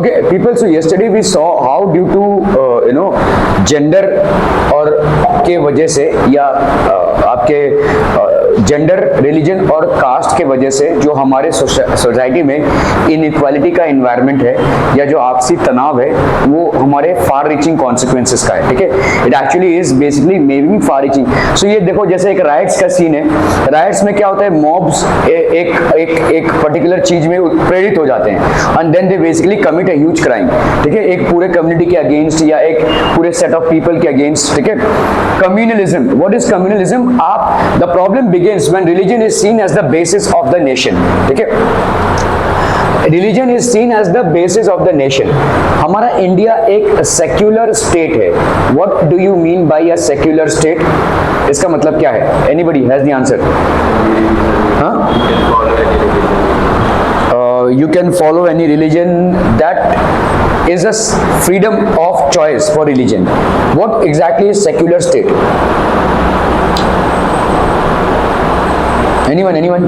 Okay, people, so yesterday we saw how due to gender और के वजह से या आपके जेंडर, रिलीजन और कास्ट के वजह से जो हमारे सोसाइटी में इनइक्वालिटी का इन्वायरमेंट है या जो आपसी तनाव है वो हमारे फार रीचिंग कॉन्सिक्वेंसेस का है, ठीक है। It actually is basically maybe far reaching. So ये देखो, जैसे एक राइट्स का सीन है, राइट्स में क्या होता है, मॉब्स एक पर्टिकुलर चीज में प्रेरित हो जाते हैं and then they basically commit a huge crime, ठीक है, एक पूरे कम्युनिटी के अगेंस्ट या एक पूरे सेट ऑफ पीपल के अगेंस्ट, ठीक है। Communalism, what is communalism? आप the problem begins when religion is seen as the basis of the nation, ठीक है। Religion is seen as the basis of the nation. हमारा इंडिया एक secular state है। What do you mean by a secular state? इसका मतलब क्या है? Anybody has the answer? You can follow any religion. That is a freedom of choice for religion. What exactly is secular state? Anyone?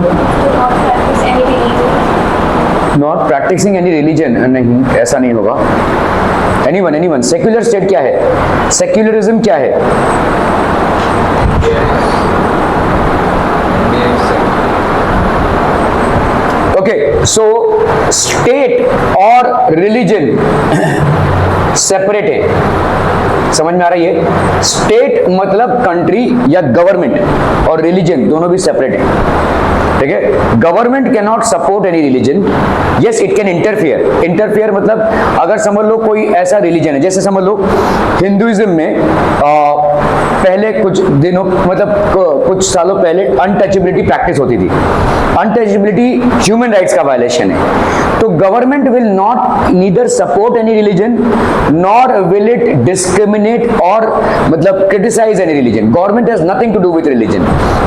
Not practicing any religion. नहीं, ऐसा नहीं होगा। Anyone? Secular state क्या है? Secularism क्या है? Okay, so state और religion separate है। समझ में आ रही है? स्टेट मतलब कंट्री या गवर्नमेंट और रिलीजन दोनों भी सेपरेट है, ठीक है। Government can not support any religion, yes it can interfere. Interfere मतलब अगर समझ लो कोई ऐसा रिलीजन है, जैसे समझ लो हिंदुइज्म में पहले कुछ दिनों मतलब कुछ सालों पहले अनटचेबिलिटी प्रैक्टिस होती थी। अनटचेबिलिटी ह्यूमन राइट्स का वायलेशन है। तो government will not neither support any religion nor will it discriminate और मतलब criticise any religion. Government has nothing to do with religion.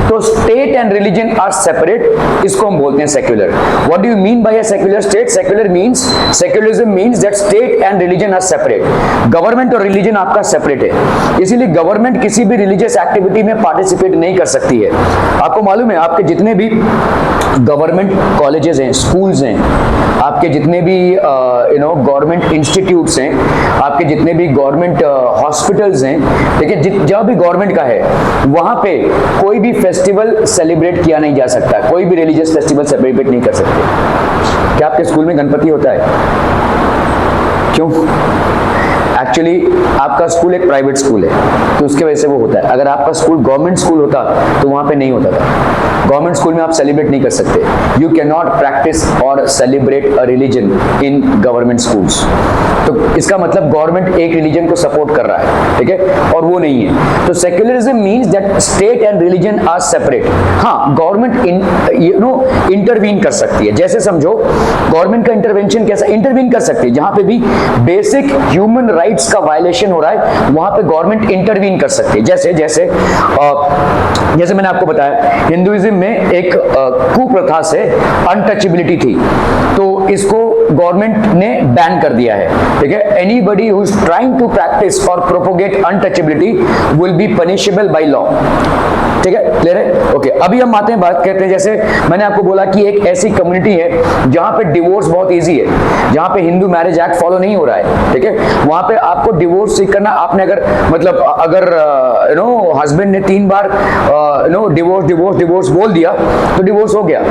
तो state and religion are separate, इसको हम बोलते हैं secular. What do you mean by a secular state? Secular means, secularism means that state and religion are separate. Government और religion आपका separate है, इसीलिए government किसी भी रिलीजियस एक्टिविटी में पार्टिसिपेट नहीं कर सकती है। आपको मालूम है आपके जितने भी गवर्नमेंट कॉलेजेस हैं, स्कूल्स हैं, आपके जितने भी गवर्नमेंट इंस्टीट्यूट्स हैं, आपके जितने भी गवर्नमेंट हॉस्पिटल्स हैं, ठीक है, जहाँ भी गवर्नमेंट का है वहां पे कोई भी फेस्टिवल सेलिब्रेट किया नहीं जा सकता, कोई भी रिलीजियस फेस्टिवल सेलिब्रेट नहीं कर सकते। क्या आपके स्कूल में गणपति होता है? क्यों? एक्चुअली आपका स्कूल एक प्राइवेट स्कूल है तो उसके वजह से वो होता है। अगर आपका स्कूल गवर्नमेंट स्कूल होता तो वहां पे नहीं होता था। गवर्नमेंट स्कूल में आप सेलिब्रेट नहीं कर सकते। यू कैन नॉट प्रैक्टिस और celebrate a religion in government schools. तो इसका मतलब गवर्नमेंट एक रिलीजन को सपोर्ट कर रहा है, ठीक है, और वो नहीं है। तो secularism means that state and religion are separate. हाँ, गवर्नमेंट इंटरवीन कर सकती है। जैसे समझो गवर्नमेंट का इंटरवेंशन कैसा? इंटरवीन कर सकती है जहां पे भी बेसिक ह्यूमन राइट्स का वायलेशन हो रहा है वहां पे गवर्नमेंट इंटरवीन कर सकती है। जैसे मैंने आपको बताया हिंदुइज्म में एक कुप्रथा से अनटचेबिलिटी थी तो इसको गवर्नमेंट ने बैन कर दिया है, ठीक है। Anybody who is trying to practice और propagate untouchability will be punishable by law, ठीक है, क्लियर है? ओके, अभी हम आते हैं, बात करते हैं, जैसे मैंने आपको बोला कि एक ऐसी कम्युनिटी है जहां पे डिवोर्स बहुत इजी है, जहां पे हिंदू मैरिज एक्ट फॉलो नहीं हो रहा है, ठीक है। वहां पे आपको डिवोर्स सीख करना, आपने अगर हस्बैंड ने 3 बार डिवोर्स बोल दिया तो डिवोर्स हो गया।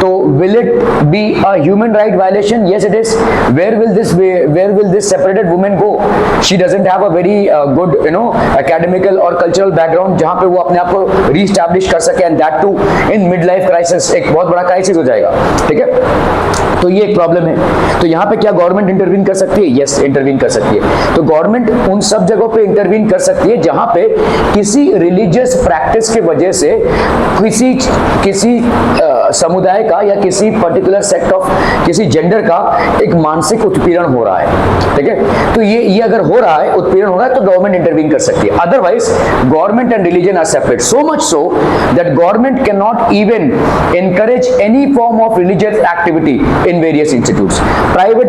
तो will it be a human right violation? Yes, it is. Where will this separated woman go? She doesn't have a very good academical or cultural background जहां पे वो अपने आप को रीस्टैब्लिश कर सके, and that too in midlife crisis, एक बहुत बड़ा क्राइसिस हो जाएगा, ठीक है। तो ये एक प्रॉब्लम है। तो यहाँ पे क्या गवर्नमेंट इंटरवीन कर सकती है? यस, इंटरवीन कर सकती है। तो गवर्नमेंट उन सब जगहों पे इंटरवीन कर सकती है जहां पे किसी रिलीजियस प्रैक्टिस की वजह से किसी समुदाय का या किसी पर्टिकुलर सेक्ट ऑफ किसी जेंडर का एक मानसिक उत्पीड़न हो रहा है, ठीक है। तो ये अगर हो रहा है, उत्पीड़न हो रहा है, तो गवर्नमेंट इंटरवीन कर सकती है। Otherwise government and religion are separate, so much so that government can not even encourage any form of religious activity in various institutes. Private,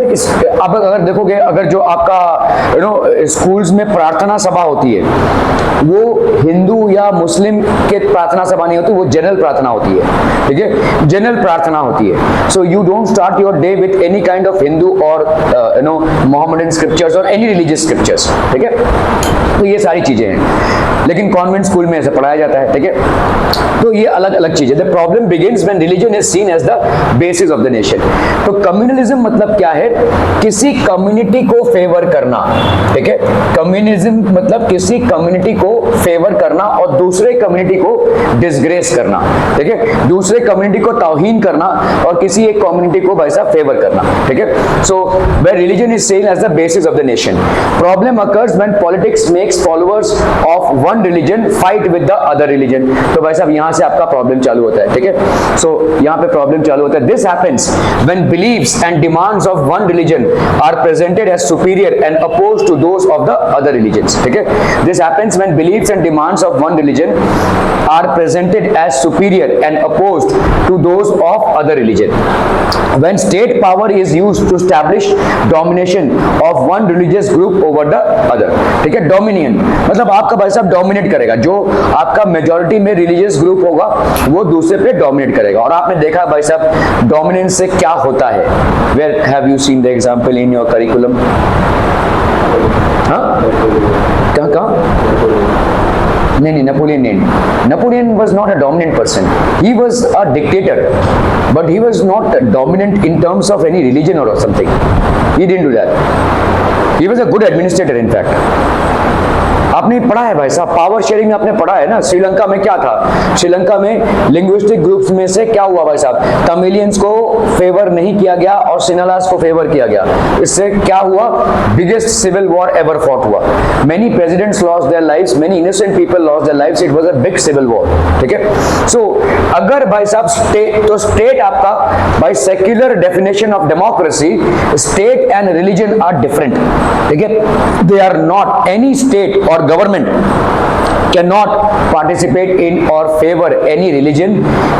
अब अगर देखोगे, अगर जो आपका स्कूल्स में प्रार्थना सभा होती है वो हिंदू या मुस्लिम के प्रार्थना सभा नहीं होती, वो जनरल प्रार्थना होती है, ठीक है। जनरल प्रार्थना होती है. So you don't start your day with any kind of Hindu और मोहम्मदन स्क्रिप्चर्स और एनी रिलीजियस स्क्रिप्चर्स. ठीक है, तो ये सारी चीजें हैं, लेकिन कॉन्वेंट स्कूल में ऐसा पढ़ाया जाता है. ठीक है, तो ये अलग अलग चीजें. The problem begins when religion is seen as the basis of the nation. तो कम्युनलिज्म मतलब क्या है? किसी कम्युनिटी को फेवर करना. ठीक है, कम्युनिज्म मतलब किसी कम्युनिटी को फेवर करना और दूसरे कम्युनिटी को डिसग्रेस करना. ठीक है, दूसरे कम्युनिटी को तौहीन करना और किसी एक कम्युनिटी को भाई साहब फेवर करना. ठीक है, so where religion is seen as the basis of the nation. Problem occurs when politics makes followers of one religion fight with the other religion. तो भाई साहब यहां से आपका प्रॉब्लम चालू होता है. ठीक है, सो यहां पे प्रॉब्लम चालू होता है. This happens when beliefs and demands of one religion are presented as superior and opposed to those of the other religions. ठीक है, this happens when beliefs and demands of one religion are presented as superior and opposed to those of other religion. When state power is used to establish domination of one religious group over the other. ठीक है, dominion मतलब आपका भाई साहब dominate करेगा. जो आपका majority में रिलीजियस ग्रुप होगा वो दूसरे पे डोमिनेट करेगा. और आपने देखा भाई साहब डोमिनेंस से क्या होता है. Where have you seen the example in your curriculum? हाँ, कहाँ? नहीं, नेपोलियन नहीं. Napoleon was not a dominant person. He was a dictator, but he was not dominant in terms of any religion or something. He didn't do that. He was a good administrator, in fact. आपने पढ़ा है भाई साहब, power sharing में आपने पढ़ा है ना. श्रीलंका में क्या था? श्रीलंका में लिंग्विस्टिक ग्रुप्स में से क्या हुआ भाई साहब? तमिलियंस को फेवर नहीं किया गया और सिनालास को फेवर किया गया. इससे क्या हुआ? Biggest civil war ever fought हुआ. Many presidents lost their lives, many innocent people lost their lives. It was a big civil war. ठीक है, सो अगर भाई साहब स्टेट आपका by secular definition of democracy, state and religion are different. ठीक है, they are not any state or government cannot participate in or favor any religion,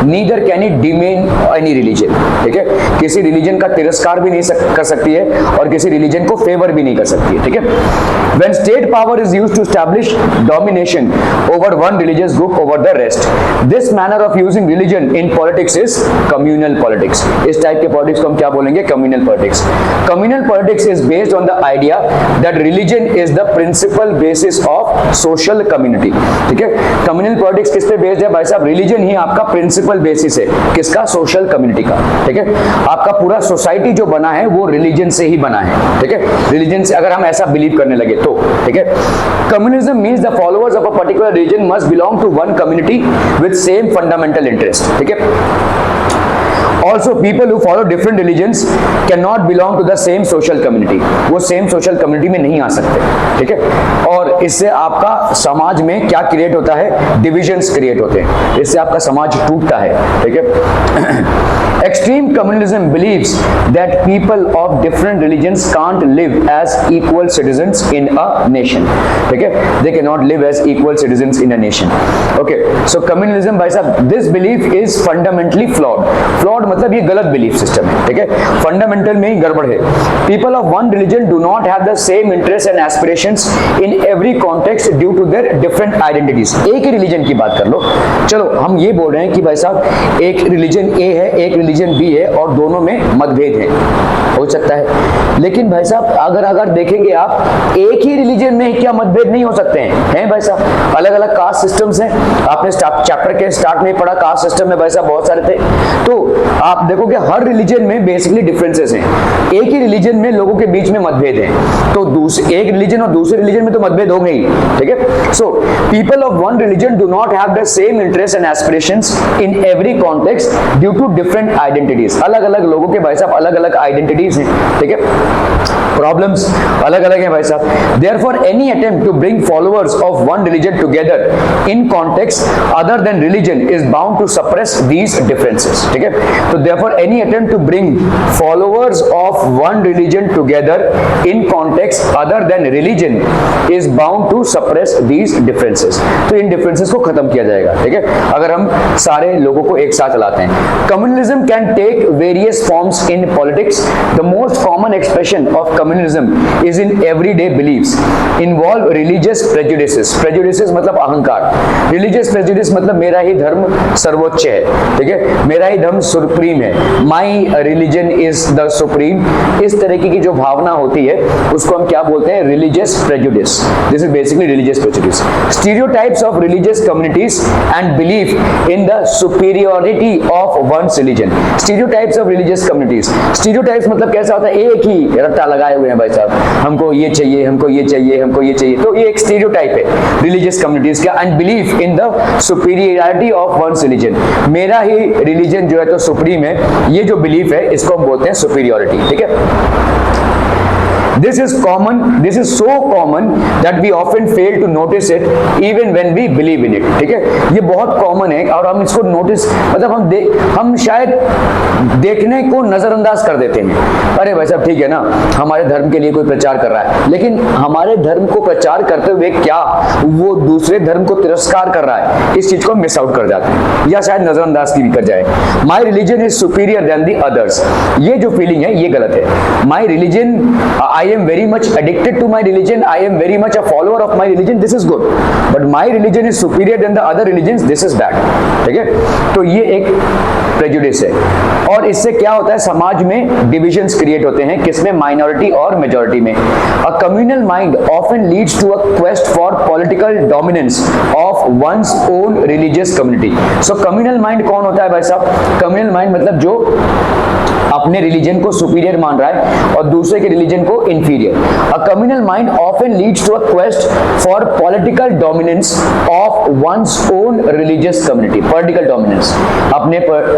neither can it demean any religion. ठीक है, किसी religion का तिरस्कार भी नहीं कर सकती है और किसी रिलीजन को फेवर भी नहीं कर सकती है. ठीक है, when state power is used to establish domination over one religious group over the rest, this manner of using religion in politics is communal politics. इस टाइप के पॉलिटिक्स को हम क्या बोलेंगे? communal politics. Communal politics is based on the idea that religion is the principal basis of social community. ठीक है, communal politics किस पे बेस्ड है भाई साहब? रिलीजन ही आपका प्रिंसिपल बेसिस है. किसका? सोशल कम्युनिटी का. ठीक है, आपका पूरा सोसाइटी जो बना है वो रिलीजन से ही बना है. ठीक है, रिलीजन से अगर हम ऐसा बिलीव करने लगे तो. ठीक है, communism means the followers of a particular religion must belong to one community with same fundamental interest. ठीक है, Also, people who follow different religions cannot belong to the same social community. वो same social community में नहीं आ सकते. ठीक है, और इससे आपका समाज में क्या क्रिएट होता है? डिविजन्स क्रिएट होते हैं. इससे आपका समाज टूटता है. ठीक है, extreme communalism believes that people of different religions can't live as equal citizens in a nation. ठीक है, they cannot live as equal citizens in a nation. Okay, so communalism भाई साहब, this belief is fundamentally flawed. Flawed मतलब ये गलत belief system है. ठीक है, फंडामेंटल में ही गड़बड़ है. People of one religion do not have the same interest and aspirations in every context due to their different identities. एक ही रिलीजन की बात कर लो. चलो हम ये बोल रहे हैं कि भाई साहब एक रिलीजन ए है, एक रिलीजन बी है और दोनों में मतभेद है, हो सकता है. लेकिन भाई साहब अगर देखेंगे आप, एक ही रिलीजन में क्या मतभेद नहीं हो सकते हैं भाई साहब? अलग अलग कास्ट सिस्टम्स हैं. आपने चैप्टर के स्टार्ट में पढ़ा कास्ट सिस्टम में भाई साहब बहुत सारे थे. तो आप देखोगे हर रिलीजन में बेसिकली डिफरेंसेस हैं. एक ही रिलीजन में लोगों के बीच में मतभेद हैं. तो एक रिलीजन और दूसरे रिलीजन में तो मतभेद हो गई. ठीक है, so people of one religion do not have the same interest and aspirations in every context due to different identities. अलग अलग लोगों के भाई साहब अलग अलग आइडेंटिटीज हैं. ठीक है, प्रॉब्लम्स अलग अलग हैं भाई साहब. Therefore any attempt to bring followers of one religion together in context other than religion is bound to suppress these differences. ठीक है, तो therefore any attempt to bring followers of one religion together in context other than religion is bound to suppress these differences. तो इन differences को खत्म किया जाएगा, ठीक है, अगर हम सारे लोगों को एक साथ लाते हैं. Communalism can take various forms in politics. The most common expression of communalism is in everyday beliefs involve religious prejudices. Prejudices मतलब अहंकार. Religious prejudice मतलब मेरा ही धर्म सर्वोच्च है, ठीक है, मेरा ही धर्म सुप्रीम है, My religion is the supreme. इस तरह की जो भावना होती है उसको हम क्या बोलते हैं? Religious prejudice. This is basically religious prejudice. Stereotypes of religious communities and belief in the superiority of one's religion. Stereotypes of religious communities. Stereotypes मतलब कैसा होता है? एक ही रट्टा लगाए हुए हैं भाई साहब, हमको ये चाहिए, हमको ये चाहिए, हमको ये चाहिए. तो ये एक स्टीरियोटाइप है रिलीजियस कम्युनिटीज का. And belief in the superiority of one's religion. मेरा ही रिलीजन जो है तो सुप्रीम है, ये जो बिलीफ है इसको हम बोलते हैं सुपीरियरिटी, ठीक है. This is so common that we often fail to notice it even when we believe in it. ठीक है, ये बहुत कॉमन है और हम इसको नोटिस मतलब हम शायद देखने को नजरअंदाज कर देते हैं. अरे भाई साहब ठीक है ना, हमारे धर्म के लिए कोई प्रचार कर रहा है, लेकिन हमारे धर्म को प्रचार करते हुए क्या वो दूसरे धर्म को तिरस्कार कर रहा है, इस चीज को मिस आउट कर जाते हैं या शायद नजरअंदाज की भी कर जाए. My religion is superior than the others. ये जो फीलिंग है ये गलत है. My religion, I am very much addicted to my religion, I am very much a follower of my religion, this is good, but my religion is superior than the other religions, this is bad. ठीक है, तो ये एक prejudice है और इससे क्या होता है, समाज में डिविजन्स क्रिएट होते हैं. किसमें? माइनॉरिटी और मेजॉरिटी में. A communal mind often leads to a quest for political dominance of one's own religious community. So communal mind कौन होता है भाई साहब? कम्युनल माइंड मतलब जो अपने रिलीजन को सुपीरियर मान रहा है और दूसरे के रिलीजन को inferior. A communal mind often leads to a quest for political dominance of one's own religious community. Political dominance,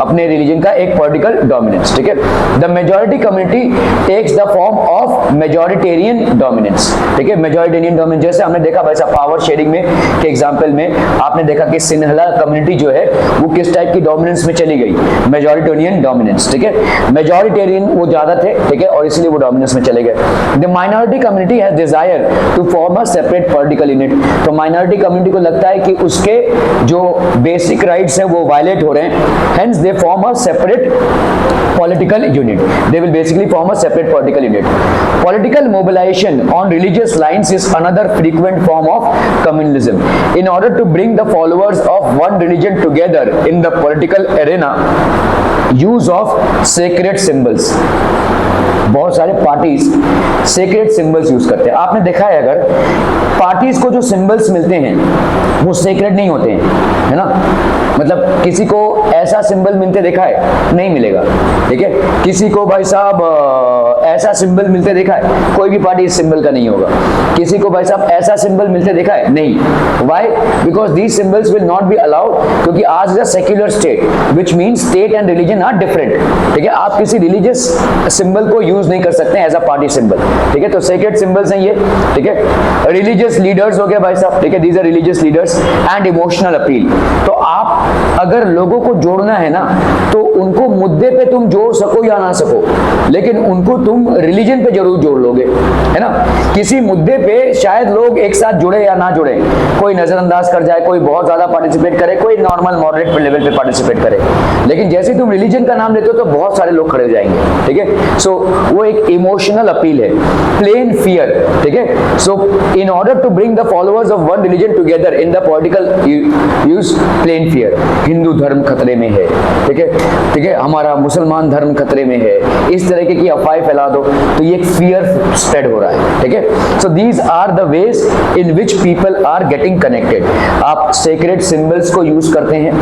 अपने रिलीजन का एक पॉलिटिकल डोमिनेंस, ठीक है. The majority community takes the form of majoritarian dominance. ठीक है, majoritarian dominance जैसे हमने देखा वैसा पावर शेयरिंग में के एग्जांपल में आपने देखा कि सिन्हला कम्युनिटी जो है वो किस टाइप की डोमिनेंस में चली गई? Majoritarian dominance. ठीक है, मेजॉरिटेरियन वो ज्यादा थे, ठीक है, और इसलिए वो डोमिनेंस में चले गए. The minority community has desire to form a separate political unit. तो माइनॉरिटी कम्युनिटी को लगता है कि उसके जो बेसिक राइट्स हैं वो वायलेट हो रहे हैं, hence they form a separate political unit. They will basically form a separate political unit. Political mobilization on religious lines is another frequent form of communalism. In order to bring the followers of one religion together in the political arena, use of sacred symbols. बहुत सारे parties secret symbols use करते हैं. आपने देखा है अगर parties को जो सिंबल्स मिलते हैं वो सेक्रेट नहीं होते हैं, है ना. मतलब किसी को ऐसा सिंबल मिलते देखा है? नहीं मिलेगा. ठीक है, किसी को भाई साहब ऐसा सिंबल मिलते देखा है? कोई भी पार्टी इस सिंबल का नहीं होगा. किसी को भाई साहब ऐसा सिंबल मिलते देखा है? नहीं. Why? Because these symbols will not be allowed, क्योंकि आज is a secular state which means state and religion are different. ठीक है, आप किसी रिलीजियस सिंबल को यूज नहीं कर सकते हैं एज अ पार्टी सिंबल. ठीक है, तो सेक्रेट सिंबल्स हैं ये. ठीक है, रिलीजियस लीडर्स हो गए भाई साहब. ठीक है, these are religious leaders. And emotional appeal. तो आप अगर लोगों को जोड़ना है ना तो उनको मुद्दे पे तुम जोड़ सको या ना सको, लेकिन उनको तुम रिलीजन पे जरूर जोड़ लोगे, है ना. किसी मुद्दे पे शायद लोग एक साथ जुड़े या ना जुड़े, कोई नजरअंदाज कर जाए, कोई बहुत ज्यादा पार्टिसिपेट करे, कोई नॉर्मल मॉडरेट लेवल पे पार्टिसिपेट करे, लेकिन जैसे तुम रिलीजन का नाम लेते हो तो बहुत सारे लोग खड़े हो जाएंगे. ठीक है, सो वो एक इमोशनल अपील है. Plain fear. ठीक है, so in order to bring the followers of one religion together in the political use plain fear. Hindu धर्म खतरे में है. ठीक है, ठीक है, हमारा मुसलमान धर्म खतरे में है, इस तरह की अफवाहें फैला दो तो ये फियर स्प्रेड हो रहा है. ठीक है, so these are the ways in which people are getting connected. आप सेक्रेट सिंबल्स को यूज करते हैं.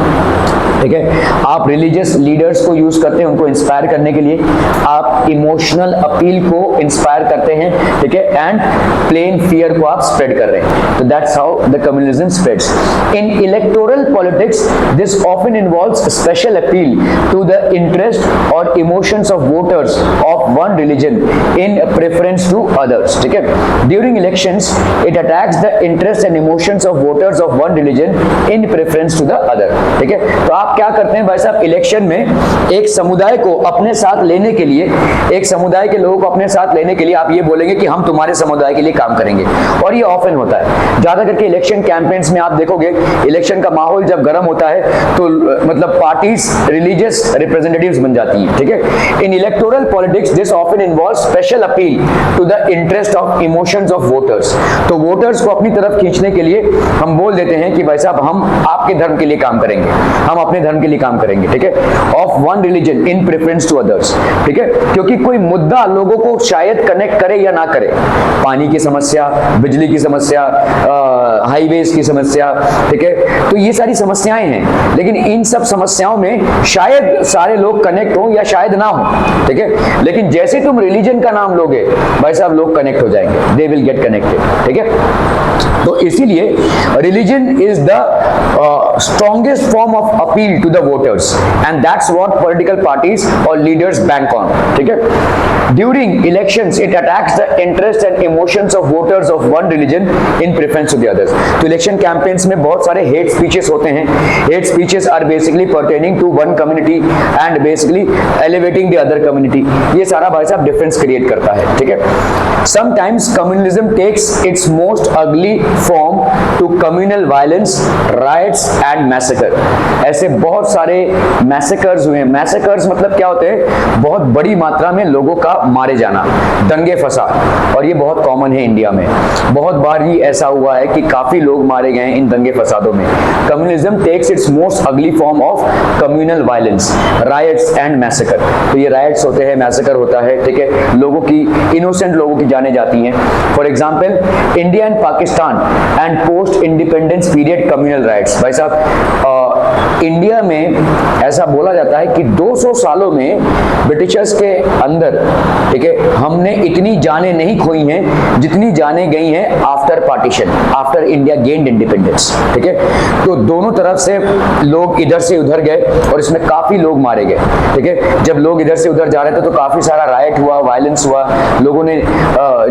ठीक है, आप रिलीजियस लीडर्स को यूज करते हैं उनको इंस्पायर करने के लिए. आप इमोशनल अपील को इंस्पायर करते हैं. ठीक है, एंड प्लेन फियर को आप स्प्रेड कर रहे हैं. तो that's how the communism spreads. In electoral politics this often involves special appeal to the interest or emotions of voters of one religion in preference to others. ठीक है, during elections it attacks the interest and emotions of voters of one religion in preference to the other. ठीक है, तो आप आप क्या करते हैं भाई साहब, इलेक्शन में एक समुदाय को अपने साथ लेने के लिए, एक समुदाय के लोगों को अपने साथ लेने के लिए आप ये बोलेंगे कि हम तुम्हारे समुदाय के लिए काम करेंगे, और ये ऑफन होता है। ज्यादा करके इलेक्शन कैंपेन्स में आप देखोगे, इलेक्शन का माहौल जब गर्म होता है तो मतलब पार्टीज रिलीजियस रिप्रेजेंटेटिव्स बन जाती हैं, ठीक है। In electoral politics this often involves special appeal to the interest of emotions of voters. तो वोटर्स को अपनी तरफ खींचने के लिए हम बोल देते हैं कि भाई साहब हम आपके धर्म के लिए काम करेंगे, हम अपने धर्म के लिए काम करेंगे, ठीक है। Of one religion in preference to others, ठीक है। क्योंकि कोई मुद्दा लोगों को शायद कनेक्ट करे या ना करे, पानी की समस्या, बिजली की समस्या, हाईवेज की समस्या, ठीक है, तो ये सारी समस्याएं हैं, लेकिन इन सब समस्याओं में शायद सारे लोग कनेक्ट हो या शायद ना हो, ठीक है। लेकिन जैसे तुम रिलीजन का नाम लोगे भाई साहब लोग कनेक्ट हो जाएंगे, दे विल गेट कनेक्टेड, ठीक है। तो इसीलिए religion is the strongest form of appeal to the voters and that's what political parties और लीडर्स बैंक ऑन, ठीक है। During elections it attacks the interest and emotions of voters of one religion in preference to the others. तो election campaigns में बहुत सारे hate speeches होते हैं। Hate speeches are basically pertaining to one community and basically elevating the other community. ये सारा भाई साहब डिफरेंस क्रिएट करता है, ठीक है। Sometimes communalism takes its most ugly form to communal violence, riots and massacre. ऐसे बहुत सारे मैसेकर्स हुए हैं। मैसेकर्स मतलब क्या होते हैं, बहुत बड़ी मात्रा में लोगों का मारे जाना, दंगे फसाद, और ये बहुत कॉमन है इंडिया में। बहुत बार ही ऐसा हुआ है कि काफी लोग मारे गए इन दंगे फसादों में। Communism takes its most ugly form of communal violence, riots and massacre. तो ये राइट्स होते हैं, मैसेकर होता है, ठीक है, लोगों की, इनोसेंट लोगों की जाने जाती हैं। For example India and Pakistan and post independence period communal riots. भाई साहब इंडिया में ऐसा बोला जाता है कि 200 सालों में ब्रिटिशर्स के अंदर, ठीक है, हमने इतनी जानें नहीं खोई हैं जितनी जानें गई हैं after partition, after India gained independence, ठीक है। तो दोनों तरफ से लोग इधर से उधर गए और इसमें काफी लोग मारे गए, ठीक है। जब लोग इधर से उधर जा रहे थे तो काफी सारा राइट हुआ, वायलेंस हुआ, लोगों ने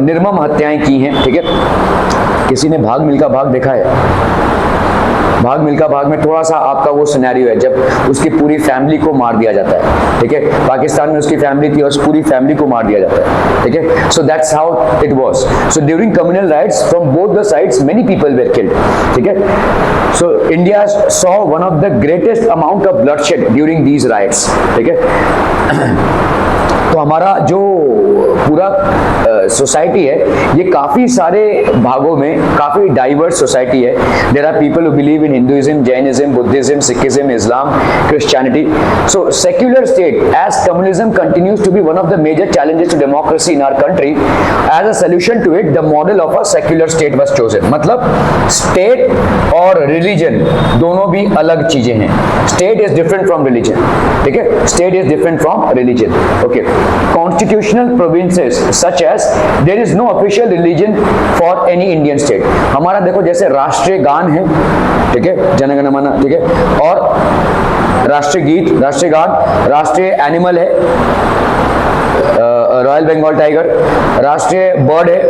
निर्मम हत्याएं की हैं, ठीक है। किसी ने भाग मिल्खा भाग देखा है? भाग मिल्खा भाग में थोड़ा सा आपका वो सिनेरियो है जब उसकी पूरी फैमिली को मार दिया जाता है, ठीक है। पाकिस्तान में उसकी फैमिली थी और उस पूरी फैमिली को मार दिया जाता है, ठीक है। So that's how it was. So during communal riots from both the sides many people where killed, ठीक है। So India saw one of the greatest amount of bloodshed during these rights, ठीक है। तो हमारा जो पूरा सोसाइटी है ये काफी सारे भागों में, काफी डाइवर्स सोसाइटी है। There are people who believe in Hinduism, Jainism, Buddhism, Sikhism, Islam, Christianity. So secular state as communism continues to be one of the major challenges to democracy in our country, as a solution to it the model of a secular state was chosen. मतलब state और रिलीजन दोनों भी अलग चीजें हैं। State is different from religion, ठीक है, state is different from religion, okay. Constitutional provinces such as there is no official religion for any Indian state। हमारा देखो जैसे राष्ट्रीय गान है, ठीक है, जन गण मन, ठीक है, और राष्ट्रीय गीत, राष्ट्रीय गान, राष्ट्रीय एनिमल है रॉयल बंगाल टाइगर, राष्ट्रीय बर्ड है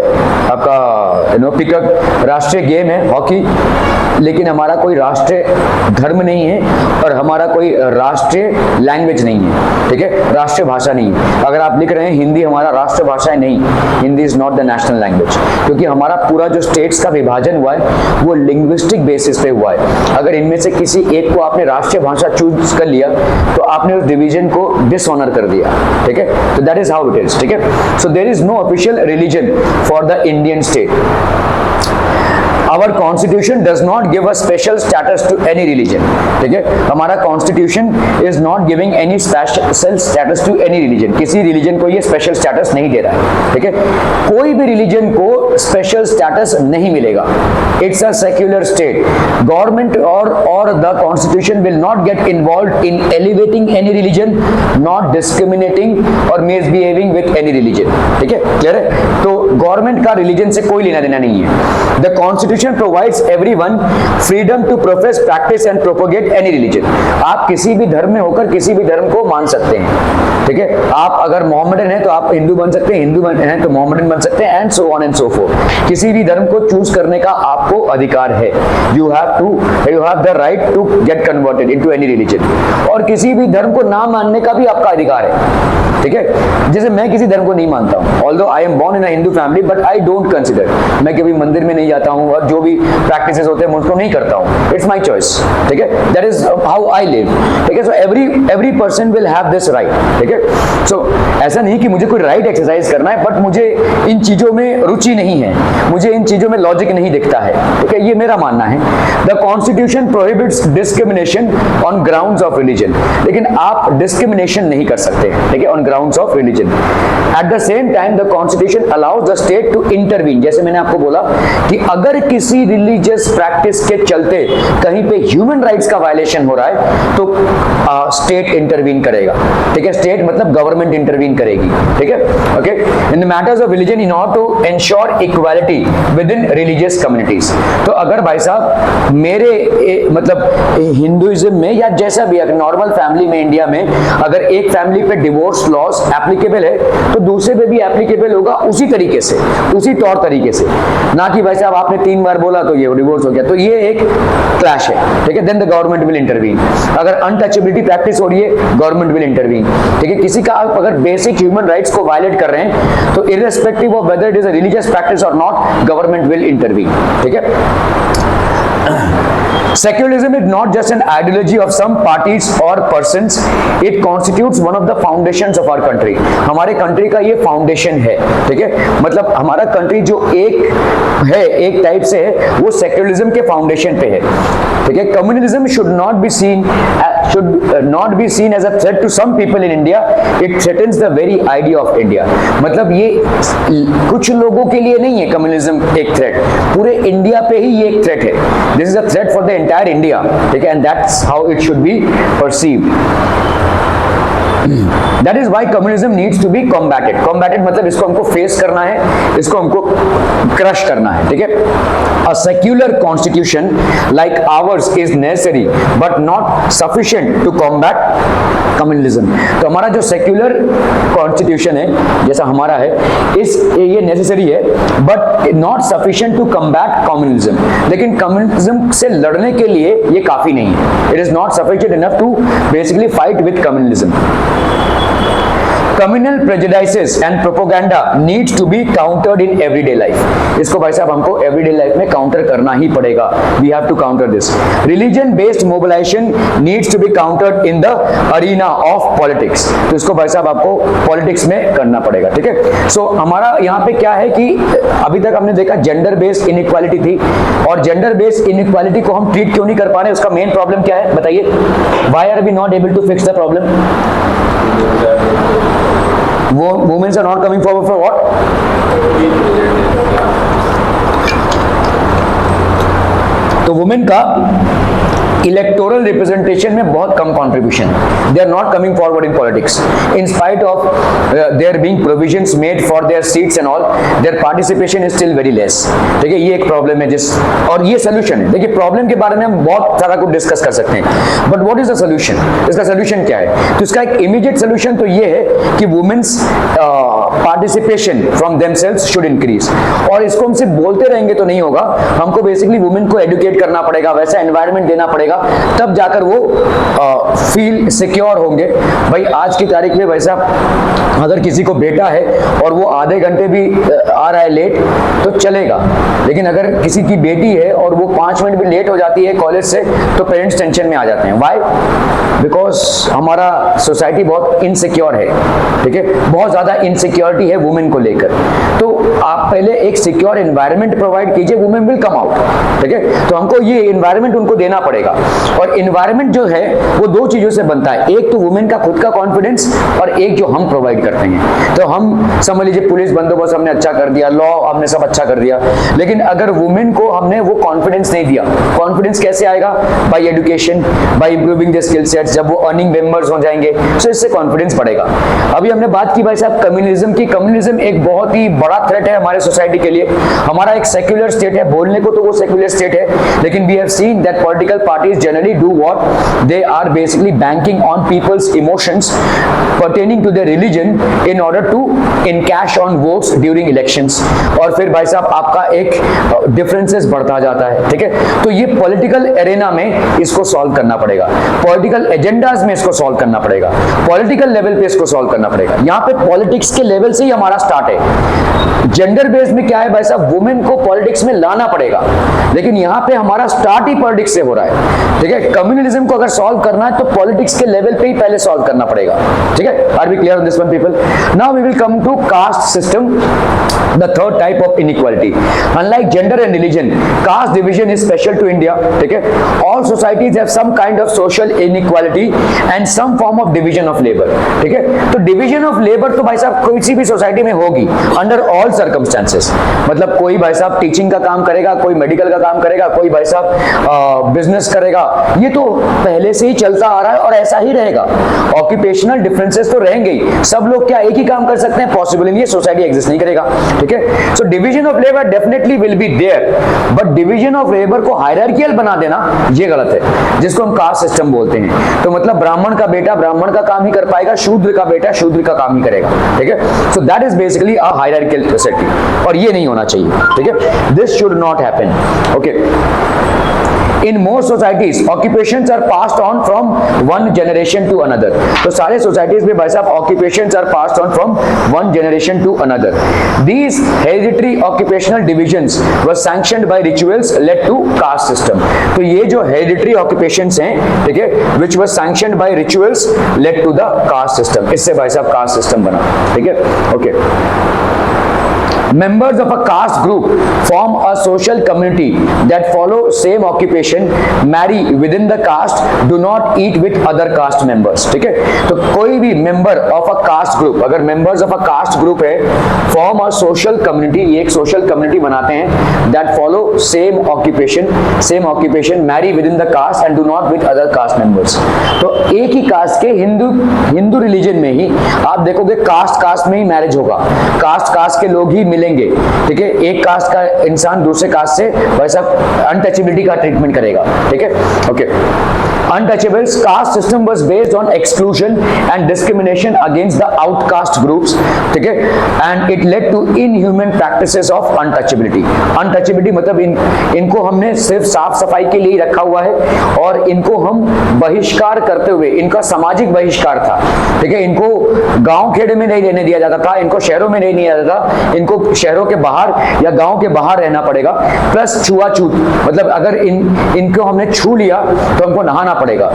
आपका पिकक, राष्ट्रीय गेम है हॉकी, लेकिन हमारा कोई राष्ट्रीय धर्म नहीं है और हमारा कोई राष्ट्रीय लैंग्वेज नहीं है, ठीक है, राष्ट्रीय भाषा नहीं है। अगर आप लिख रहे हैं हिंदी हमारा राष्ट्र भाषा है, नहीं, Hindi is not the national language, क्योंकि हमारा पूरा जो स्टेट्स का विभाजन हुआ है वो लिंग्विस्टिक बेसिस पे हुआ है। अगर इनमें से किसी एक को आपने राष्ट्रीय भाषा चूज कर लिया तो आपने उस डिवीजन को डिसऑनर कर दिया, ठीक है। तो that is how it is, ठीक है। So there is no official religion for the Indian state. Our constitution does not give a special status to any religion, ठीक है। हमारा constitution is not giving any special status to any religion। किसी religion को ये special status नहीं दे रहा है, ठीक है। कोई भी religion को special status नहीं मिलेगा। It's a secular state. Government or the constitution will not get involved in elevating any religion, not discriminating or misbehaving with any religion, ठीक है, क्लियर है। तो गवर्नमेंट का रिलीजन से कोई लेना देना नहीं है। The constitution constitution provides everyone freedom to profess, practice and propagate any religion. आप किसी भी धर्म में होकर किसी भी धर्म को मान सकते हैं, ठीक है। आप अगर मोहम्मदन हैं तो आप हिंदू बन सकते हैं, हिंदू हैं तो मोहम्मदन बन सकते हैं, and so on and so fourth. किसी भी धर्म को चूज करने का आपको अधिकार है। You have the right to get converted into any religion. और किसी भी धर्म को ना मानने का भी आपका अधिकार है, ठीक है। जैसे मैं किसी धर्म को नहीं मानता हूं, although I am born in a Hindu family, but I don't consider, मैं कभी मंदिर में नहीं जाता हूं और जो भी प्रैक्टिसेस होते हैं मैं उसको नहीं करता हूं। इट्स माय चॉइस, ठीक है। That is how I live, ठीक है। So every person will have this right, ठीक है। सो ऐसा नहीं कि मुझे कोई राइट एक्सरसाइज करना है, बट मुझे इन चीजों में रुचि नहीं है, मुझे इन चीजों में लॉजिक नहीं दिखता है, ठीक है। ये मेरा मानना है। The constitution prohibits discrimination on grounds of religion, लेकिन आप डिस्क्रिमिनेशन नहीं कर सकते, ठीक है, on grounds of religion. At the same time the constitution allows the state to intervene. जैसे मैंने आपको बोला कि अगर किसी रिलीजियस प्रैक्टिस के चलते कहीं पे ह्यूमन राइट्स का वायलेशन हो रहा है तो स्टेट इंटरवीन करेगा, ठीक है। स्टेट मतलब गवर्नमेंट इंटरवीन करेगी, ठीक है, okay. In the matters of religion in order to ensure equality within religious communities. तो अगर भाई साहब मेरे मतलब हिंदुइज्म में या जैसा भी नॉर्मल फैमिली में इंडिया में अगर एक फैमिली पे डिवोर्स लॉस एप्लीकेबल है तो दूसरे पे भी एप्लीकेबल होगा उसी तरीके से, उसी तौर तरीके से, ना कि भाई साहब आपने 3 बार बोला तो ये डिवोर्स हो गया, तो ये एक क्लैश है, ठीक है। Then the government will intervene. अगर अनटचेबिलिटी प्रैक्टिस हो रही है गवर्नमेंट विल इंटरवीन, ठीक है। किसी का आप अगर बेसिक ह्यूमन राइट्स को वायलेट कर रहे हैं तो irrespective of whether it is a religious practice और नॉट, गवर्नमेंट विल इंटरवीन, ठीक है। Secularism is not just an ideology of some parties or persons, it constitutes one of the foundations of our country. हमारे country का ये foundation है, ठीक है। मतलब हमारा कंट्री जो एक टाइप से है वो सेक्युलरिज्म के फाउंडेशन पे है, ठीक है। Communalism should not be seen as a threat to some people in India, it threatens the very idea of India. मतलब ये कुछ लोगों के लिए नहीं है कम्युनलिज्म एक थ्रेट, पूरे इंडिया पे ही ये एक थ्रेट है। This is a threat for the entire India, ठीक है, and that's how it should be perceived. That is why communism needs to be combated. Combated मतलब इसको हमको फेस करना है, इसको हमको क्रश करना है, ठीक है। A secular constitution like ours is necessary but not sufficient to combat communism. तो हमारा जो सेक्युलर कॉन्स्टिट्यूशन है जैसा हमारा है ये नेसेसरी है but not sufficient to combat communism. लेकिन कम्युनिज्म से लड़ने के लिए ये काफी नहीं है। It is not sufficient enough to basically fight with communism. Communal prejudices and propaganda needs to be countered in everyday life. इसको भाई साहब हमको everyday life में counter करना ही पड़ेगा. We have to counter this. Religion based mobilization needs to be countered in the arena of politics. तो इसको भाई साहब आपको politics में करना पड़ेगा, ठीक है। So हमारा यहाँ पे क्या है कि अभी तक हमने देखा जेंडर बेस्ड इनइक्वालिटी थी और जेंडर बेस्ड इनइक्वालिटी को हम ट्रीट क्यों नहीं कर पा रहे, उसका मेन प्रॉब्लम क्या है बताइए। Why are we not able to fix the problem? Women are not coming forward for what? तो वुमेन का इलेक्टोरल रिप्रेजेंटेशन में बहुत कम contribution, they are not coming forward in politics in spite of their being provisions made for their seats and all, their participation is still very less, ठीक है। ये एक problem है और ये सोल्यूशन है। देखिए प्रॉब्लम के बारे में हम बहुत सारा कुछ डिस्कस कर सकते हैं but what is the solution, इसका सोल्यूशन क्या है। तो इसका एक इमीडिएट सोल्यूशन तो ये है कि women's participation from themselves should increase, और इसको हम सिर्फ बोलते रहेंगे तो नहीं होगा, हमको बेसिकली वुमेन को एडुकेट करना पड़ेगा, वैसा एनवायरनमेंट देना पड़ेगा, तब जाकर वो फील सिक्योर होंगे। भाई आज की तारीख में भाई साहब अगर किसी को बेटा है और वो आधे घंटे भी आ रहा है लेट तो चलेगा, लेकिन अगर किसी की बेटी है और वो 5 मिनट भी लेट हो जाती है कॉलेज से तो पेरेंट्स टेंशन में आ जाते हैं। व्हाई? बिकॉज हमारा सोसाइटी बहुत इनसिक्योर है, ठीक है, बहुत ज्यादा इनसिक्योरिटी है वुमेन को लेकर। तो आप पहले एक सिक्योर एनवायरनमेंट प्रोवाइड कीजिए, वुमेन विल कम आउट, ठीक है। तो हमको ये एनवायरनमेंट उनको देना पड़ेगा। और इन्वायरमेंट जो है वो दो चीजों से बनता है, एक तो वुमेन का खुद का कॉन्फिडेंस और एक जो हम प्रोवाइड करते हैं। तो हम समझ लीजिए पुलिस बंदोबस्त हमने अच्छा कर दिया, लॉ हमने सब अच्छा कर दिया, लेकिन अगर वुमेन को हमने वो कॉन्फिडेंस नहीं दिया, कॉन्फिडेंस कैसे आएगा? By education, by improving the skill sets, जब वो अर्निंग मेंबर्स हो जाएंगे तो इससे कॉन्फिडेंस बढ़ेगा। अभी हमने बात की भाई साहब कम्युनिज्म की। कम्युनिज्म एक बहुत ही बड़ा थ्रेट है हमारे सोसाइटी के लिए। हमारा एक सेक्युलर स्टेट है, बोलने को तो वो सेक्युलर स्टेट है, लेकिन we have seen that political parties generally do what they are basically banking on people's emotions pertaining to their religion in order to encash on votes during elections। और फिर भाई साहब आपका एक डिफरेंसेस बढ़ता जाता है, ठीक है। तो ये पॉलिटिकल एरेना में इसको सॉल्व करना पड़ेगा, पॉलिटिकल एजेंडाज में इसको सॉल्व करना पड़ेगा, पॉलिटिकल लेवल पे इसको सॉल्व करना पड़ेगा। यहाँ पे पॉलिटिक्स के लेवल से ही हमारा स्टार्ट है। जेंडर बेस्ड में क्या है भाई साहब, वुमेन को पॉलिटिक्स में लाना पड़ेगा, लेकिन यहाँ पे हमारा स्टार्ट ही पॉलिटिक्स से हो रहा है, ठीक है। कम्युनलिज्म को अगर सॉल्व करना है तो पॉलिटिक्स के लेवल पे ही पहले सॉल्व करना पड़ेगा, ठीक है। Are we clear on this one people? Now we will come to caste system, the third type of inequality। Unlike gender and religion, caste division is special to India, ठीक है। All societies have some kind of social inequality and some form of division of labor, ठीक है। तो division of labor तो भाई साहब किसी भी सोसाइटी में होगी under all circumstances। मतलब कोई भाई साहब टीचिंग का काम करेगा, कोई मेडिकल का काम करेगा, कोई भाई साहब बिजनेस करेगा, ये तो पहले से ही चलता आ रहा है और ऐसा ही रहेगा। ऑक्यूपेशनल डिफरेंसेस तो रहेंगे ही, सब लोग क्या एक ही काम कर सकते हैं? पॉसिबल नहीं है, सोसाइटी एग्जिस्ट नहीं करेगा, ठीक है। So division of labour definitely will be there, but division of labour को हायरार्कियल बना देना ये गलत है, जिसको हम कास्ट सिस्टम बोलते हैं। तो मतलब ब्राह्मण का बेटा ब्राह्मण का काम ही कर पाएगा, शूद्र का बेटा शूद्र का काम ही करेगा, ठीक है। सो that is basically a hierarchical society, और ये नहीं होना चाहिए, ठीक है। This should not happen, okay. In most societies, occupations are passed on from one generation to another। तो सारे societies में भाई साहब occupations are passed on from one generation to another। These hereditary occupational divisions were sanctioned by rituals led to caste system। तो ये जो hereditary occupations हैं, ठीक है, which was sanctioned by rituals led to the caste system। इससे भाई साहब caste system बना, ठीक है, okay. Members of a caste group form a social community that follow same occupation, marry within the caste, do not eat with other caste members, ठीक है। तो कोई भी member of a caste group, अगर members of a caste group है, form a social community, ये एक social community बनाते हैं, that follow same occupation, marry within the caste and do not with other caste members। तो एक ही caste के Hindu religion में ही आप देखोगे कास्ट में ही मैरिज होगा, कास्ट के लोग ही मिलेंगे, ठीक है। एक कास्ट का इंसान दूसरे कास्ट से वैसा अनटचेबिलिटी का ट्रीटमेंट करेगा, ठीक है, okay. Untouchables caste system was based on exclusion and discrimination against the outcast groups, ठीक है, and it led to inhuman practices of untouchability। untouchability मतलब इनको हमने सिर्फ साफ सफाई के लिए रखा हुआ है, और इनको हम बहिष्कार करते हुए, इनका सामाजिक बहिष्कार था, ठीक है। इनको गांव खेड़े में नहीं रहने दिया जाता था, इनको शहरों में नहीं दिया जाता था, इनको शहरों के बाहर या गांव के बाहर रहना पड़ेगा। प्लस छुआछूत, मतलब अगर इनको हमने छू लिया तो हमको नहाना पड़ेगा,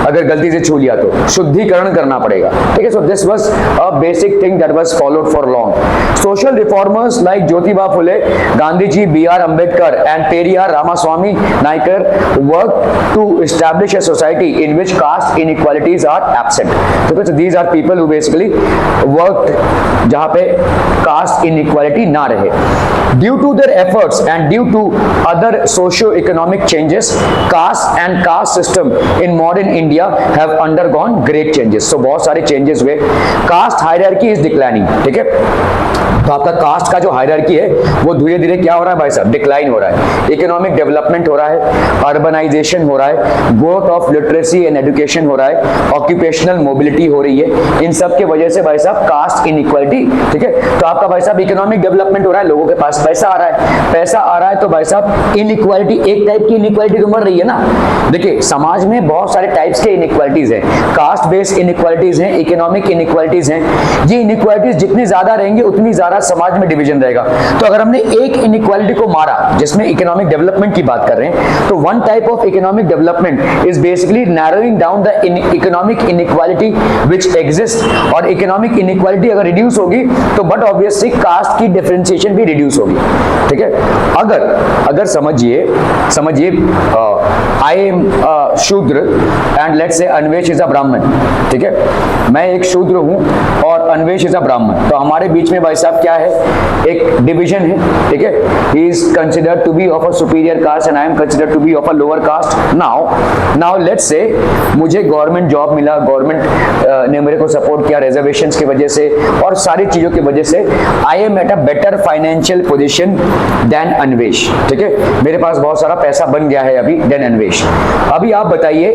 अगर गलती से छू लिया तो शुद्धिकरण करना पड़ेगा, ठीक है। So this was a basic thing that was followed for long. Social reformers like Jyotiba Phule, Gandhi ji, B.R. Ambedkar and Periyar Ramaswamy Naicker worked to establish a society in which caste inequalities are absent। तो these are people who basically worked जहां पे caste inequality ना रहे। Due to their efforts and due to other socio-economic changes, caste and caste system in modern India have undergone great changes। So बहुत सारे changes हुए। Caste hierarchy is declining, ठीक है। तो आपका कास्ट का जो हायरार्की है वो धीरे धीरे क्या हो रहा है भाई साहब? डिक्लाइन हो रहा है। इकोनॉमिक डेवलपमेंट हो रहा है, अर्बनाइजेशन हो रहा है, growth of literacy and education हो रहा है, ऑक्यूपेशनल मोबिलिटी हो रही है। इन सब के वजह से भाई साहब कास्ट इनइक्वालिटी, ठीक है। तो आपका भाई साहब इकोनॉमिक डेवलपमेंट हो रहा है, लोगों के पास पैसा आ रहा है, पैसा आ रहा है, तो भाई साहब इनइक्वालिटी, एक टाइप की इनइक्वालिटी तो बढ़ रही है ना। देखिए समाज में में बहुत सारे टाइप्स के इनइक्वालिटीज हैं, कास्ट बेस्ड इनइक्वालिटीज हैं, इकोनॉमिक इनइक्वालिटीज हैं। ये इनइक्वालिटीज जितनी ज्यादा रहेंगी उतनी ज्यादा समाज में डिवीजन रहेगा। तो अगर हमने एक इनइक्वालिटी को मारा जिसमें इकोनॉमिक डेवलपमेंट की बात कर रहे हैं, तो one type of economic development is basically narrowing down the economic inequality which exist. और इकोनॉमिक इनइक्वालिटी अगर रिड्यूस होगी तो बट ऑब्वियसली कास्ट की डिफरेंशिएशन भी रिड्यूस होगी। ठीक है, अगर समझिए आई एम शूद्र and let's say Anvesh is a ब्राह्मण। ठीक है, मैं एक शूद्र हूं और अन्वेष इज अ ब्राह्मण, तो हमारे बीच में भाई साहब क्या है, एक डिवीजन है। ठीक है, he is considered to be of a superior caste and I am considered to be of a lower caste. Now let's say मुझे गवर्नमेंट जॉब मिला, गवर्नमेंट ने मेरे को सपोर्ट किया रिजर्वेशंस की वजह से और सारी चीजों की वजह से I am at a better financial position than Anvesh. ठीक है, मेरे पास बहुत सारा पैसा बन गया है अभी देन अन्वेष। अभी आप बताइए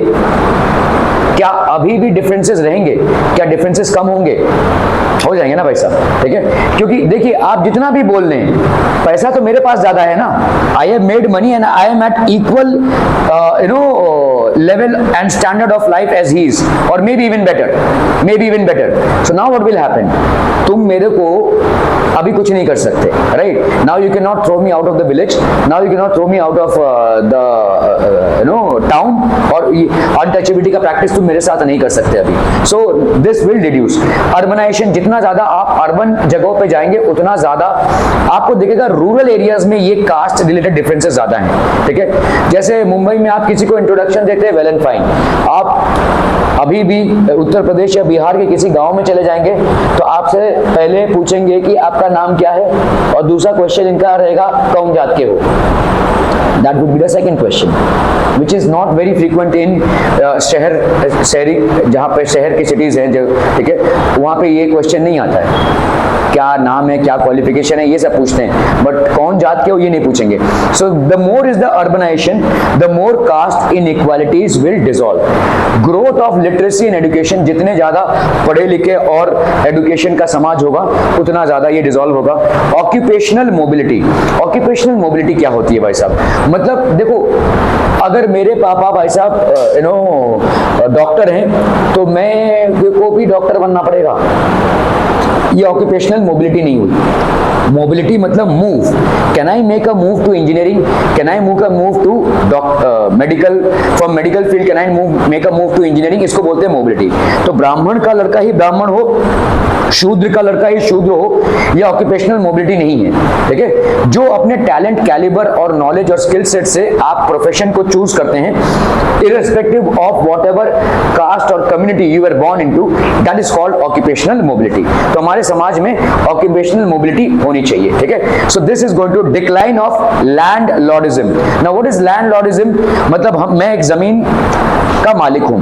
क्या अभी भी डिफरेंसेस रहेंगे, क्या डिफरेंसेस कम होंगे? हो जाएंगे ना भाई साहब। ठीक है, क्योंकि देखिए आप जितना भी बोल लें, पैसा तो मेरे पास ज्यादा है ना, I have made money and I am at equal level and standard of life as he is, or maybe even better. So now what will happen? तुम मेरे को अभी कुछ नहीं कर सकते, right? Now you cannot throw me out of the village. Now you cannot throw me out of the town. और untouchability का practice तुम मेरे साथ नहीं कर सकते अभी. So this will reduce. Urbanization, जितना ज्यादा आप अर्बन जगहों पे जाएंगे उतना ज्यादा आपको दिखेगा रूरल एरियाज में ये कास्ट रिलेटेड डिफरेंसेस ज्यादा हैं। ठीक है, जैसे मुंबई में आप किसी को इंट्रोडक्शन देते हैं वेल एंड फाइन, आप अभी भी उत्तर प्रदेश या बिहार के किसी गांव में चले जाएंगे तो आपसे पहले पूछेंगे कि आपका नाम क्या है, और दूसरा क्वेश्चन इनका रहेगा कौन जात के हो। That would be the second question, which is not very frequent in शहरी जहाँ पे शहर की सिटीज हैं, ठीक है, वहाँ पे ये क्वेश्चन नहीं आता है, क्या नाम है, क्या क्वालिफिकेशन है, ये सब पूछते हैं, बट कौन जात के हो ये नहीं पूछेंगे। So the more is the urbanisation, the more caste inequalities will dissolve. Growth of literacy and education, जितने ज्यादा पढ़े लिखे और एजुकेशन का समाज होगा उतना ज्यादा ये डिसॉल्व होगा। ऑक्यूपेशनल मोबिलिटी क्या होती है भाई साहब? मतलब देखो, अगर मेरे पापा भाई साहब डॉक्टर हैं तो मैं को भी डॉक्टर बनना पड़ेगा, ये ऑक्यूपेशनल मोबिलिटी नहीं हुई। मोबिलिटी मतलब move, can I make a move to engineering, can I move to medical, from medical field can I make a move to engineering, इसको बोलते हैं मोबिलिटी। तो ब्राह्मण का लड़का ही ब्राह्मण हो, शूद्र का लड़का ही शूद्र हो, यह ऑक्यूपेशनल मोबिलिटी नहीं है। ठीक है, जो अपने टैलेंट, कैलिबर और नॉलेज और स्किल सेट से आप प्रोफेशन को चूज करते हैं, इररिस्पेक्टिव ऑफ व्हाटएवर कास्ट और community you are born into, that is called occupational mobility. तो हमारे समाज में ऑक्यूपेशनल मोबिलिटी होनी चाहिए। ठीक है, so this is going to decline of landlordism. Now what is landlordism? मतलब मैं एक जमीन का मालिक हूं,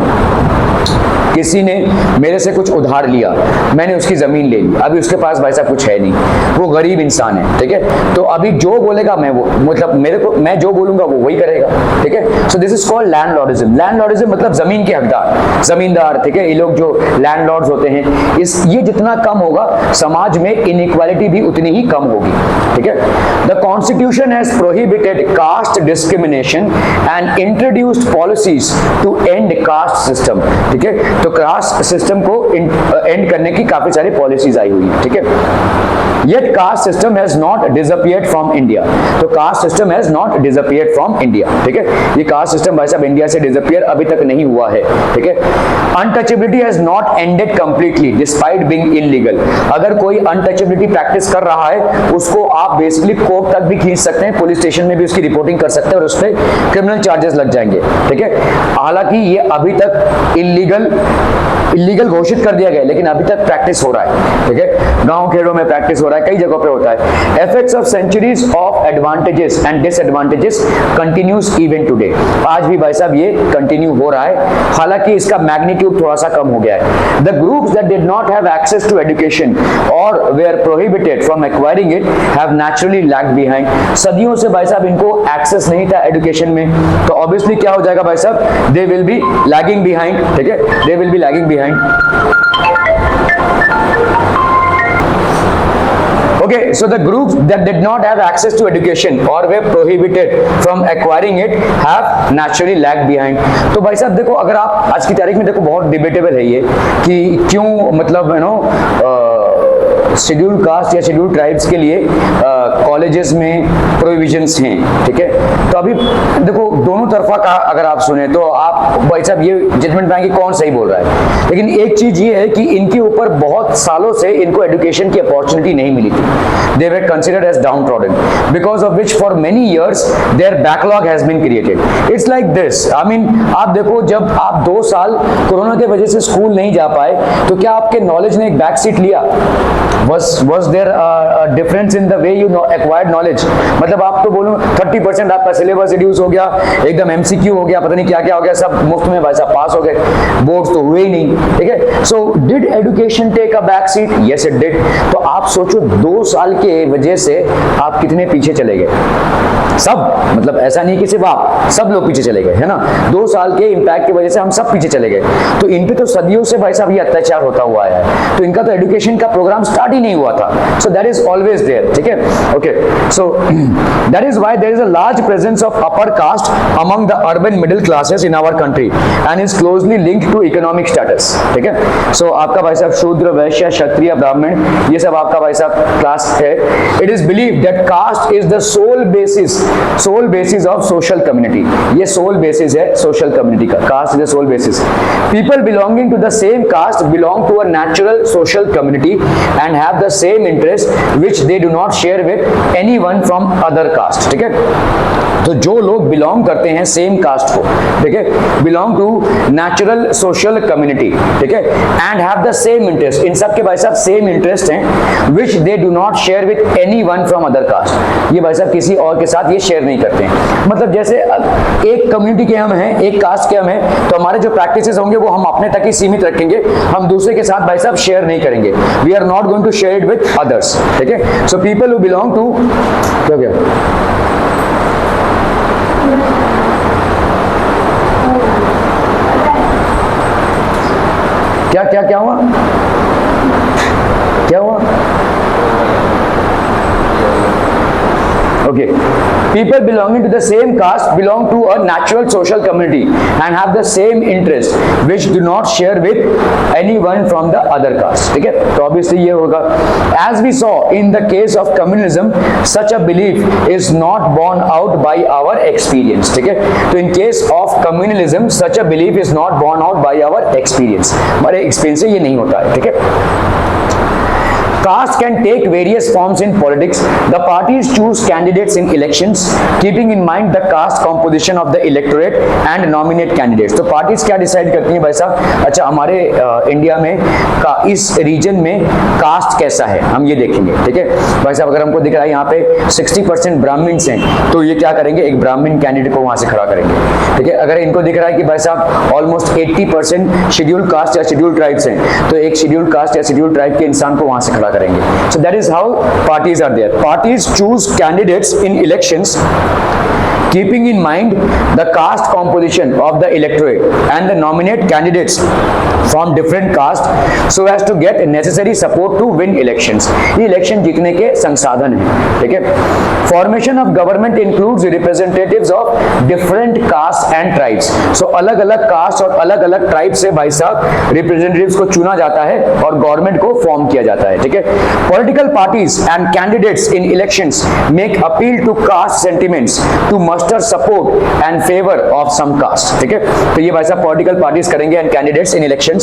किसी ने मेरे से कुछ उधार लिया, मैंने उसकी जमीन ले ली, अभी उसके पास भाई साहब कुछ है नहीं, वो गरीब इंसान है। ठीक है, तो अभी जो बोलेगा मैं वो, मतलब मेरे को, मैं जो बोलूंगा वो वही करेगा। ठीक है, so this is called landlordism. Landlordism मतलब जमीन के हकदार, जमींदार। ठीक है, ये लोग जो लैंडलॉर्ड्स होते हैं, ये जितना कम होगा समाज में इनइक्वालिटी भी उतनी ही कम होगी। ठीक है, the constitution has prohibited caste discrimination and introduced policies to end caste system. ठीक है, तो कास्ट सिस्टम को एंड करने की काफी सारी पॉलिसीज आई हुई है। ठीक है, yet caste system has not disappeared from India। तो caste system has not disappeared from India। ठीक है, ये caste system भाई साहब इंडिया से disappear अभी तक नहीं हुआ है। ठीक है, untouchability has not ended completely despite being illegal। अगर कोई untouchability practice कर रहा है उसको आप बेसिकली कोर्ट तक भी खींच सकते हैं, पुलिस स्टेशन में भी उसकी रिपोर्टिंग कर सकते हैं और उस पर क्रिमिनल चार्जेस लग जाएंगे। ठीक है, हालांकि ये अभी तक इलीगल घोषित कर दिया गया, लेकिन अभी तक प्रैक्टिस हो रहा है। ठीक है, गांव खेड़ों में प्रैक्टिस हो रहा है, कई जगहों पे होता है। Effects of centuries of advantages and disadvantages continues even today. आज भी भाई साहब ये कंटिन्यू हो रहा है, हालांकि इसका मैग्नीट्यूड थोड़ा सा कम हो गया है। The groups that did not have access to education और were prohibited from acquiring it have naturally lagged behind. सदियों से भाई साहब इनको एक्सेस नहीं था एजुकेशन में, तो ऑब्वियसली क्या हो जाएगा भाई साहब, they will be lagging behind. ठीक है, they will be lagging behind. Okay, so the groups that did not have access to education or were prohibited from acquiring it have naturally lagged behind. तो भाई साहब देखो, अगर आप आज की तारीख में देखो, बहुत डिबेटेबल है ये कि क्यों मतलब शेड्यूल कास्ट या शेड्यूल ट्राइब्स के लिए कॉलेजेस में प्रोविजंस हैं, ठीक है। तो अभी देखो दोनों तरफा का अगर आप सुने तो आप भाई साहब ये जजमेंट पाएंगे कौन सही बोल रहा है, लेकिन एक चीज ये है कि इनके ऊपर बहुत सालों से इनको एजुकेशन की अपॉर्चुनिटी नहीं मिली थी। They were considered as downtrodden because of which for many years their backlog has been created. It's like this, I mean आप देखो, जब आप 2 साल कोरोना के वजह से स्कूल नहीं जा पाए तो क्या आपके नॉलेज ने एक बैक सीट लिया? Was there a difference in the way you acquired knowledge? मतलब आप तो बोलो 30% आपका सिलेबस रिड्यूस हो गया, एकदम MCQ हो गया, पता नहीं क्या क्या हो गया, सब मुफ्त में भाई साहब पास हो गए, बोर्ड्स तो हुए ही नहीं, ठीक है। So did education take a back seat? Yes it did. तो आप सोचो 2 साल के वजह से आप कितने पीछे चले गए, सब, मतलब ऐसा नहीं कि सिर्फ आप, सब लोग पीछे चले गए, है ना। 2 साल के इम्पैक्ट की वजह से हम सब पीछे चले गए। तो इन पे तो सदियों से भाई साहब ये अत्याचार होता हुआ है, तो इनका तो एजुकेशन का प्रोग्राम स्टार्ट ही नहीं हुआ था। So that is always there, ठीक है। Okay, so that is why there is a large presence of upper caste among the urban middle classes in our country and is closely linked to economic status, ठीक है। सो आपका भाई साहब शूद्र, वैश्य, क्षत्रिय, ब्राह्मण, ये सब आपका भाई साहब क्लास है। It is believed that caste is the sole basis of social community. ये सोल बेसिस है सोशल कम्युनिटी का, caste is the sole basis. People belonging to the same caste belong to a natural social community and have the same interest which they do not share with anyone from other caste, ठीक है। तो जो लोग belong करते हैं same caste को, ठीक है, belong to natural social community, ठीक है, and have the same interest, इन सब के भाई साहब सेम इंटरेस्ट हैं, which they do not share with anyone from other caste. ये भाई साहब किसी और के साथ ये शेयर नहीं करते हैं। मतलब जैसे एक कम्युनिटी के हम हैं, एक कास्ट के हम हैं, तो हमारे जो प्रैक्टिसेस होंगे वो हम अपने तक ही सीमित रखेंगे, हम दूसरे के साथ भाई साहब शेयर नहीं करेंगे। We are not going to share it with others, ठीक है। So people who belong to क्या क्या हुआ, क्या हुआ? Okay, people belonging to the same caste belong to a natural social community and have the same interest which do not share with anyone from the other caste, ठीक है। तो obviously ये होगा, as we saw in the case of communism, such a belief is not borne out by our experience, ठीक है। तो in case of communalism, such a belief is not borne out by our experience, हमारे experience से ये नहीं होता है, ठीक है। Caste can take various forms in politics. The parties choose candidates in elections, keeping in mind the caste composition of the electorate and nominate candidates. तो parties क्या decide करती हैं भाई साहब? अच्छा, हमारे इंडिया में इस रीजन में कास्ट कैसा है हम ये देखेंगे, ठीक है भाई साहब। अगर हमको दिख रहा है यहाँ पे 60% ब्राह्मण्स हैं, तो ये क्या करेंगे, एक ब्राह्मण कैंडिडेट को वहां से खड़ा करेंगे, ठीक है। अगर इनको दिख रहा है कि भाई साहब ऑलमोस्ट 80% शेड्यूल कास्ट या शेड्यूल ट्राइब्स हैं, तो एक शेड्यूल कास्ट या शेड्यूल ट्राइब के इंसान को वहां से खड़ा करेंगे। So that is how parties are there. Parties choose candidates in elections keeping in mind the caste composition of the electorate and the nominate candidates from different caste so as to get necessary support to win elections. ये election जीतने के संसाधन हैं, ठीक है। Formation of government includes representatives of different castes and tribes. So अलग अलग cast और अलग अलग ट्राइब से भाई साहब रिप्रेजेंटेटिव्स को चुना जाता है और गवर्नमेंट को फॉर्म किया जाता है, ठीक है। Political parties and candidates in elections make appeal to caste sentiments to muster support and favor of some caste, ठीक है। तो ये भाई साहब पॉलिटिकल पार्टीज करेंगे and candidates in elections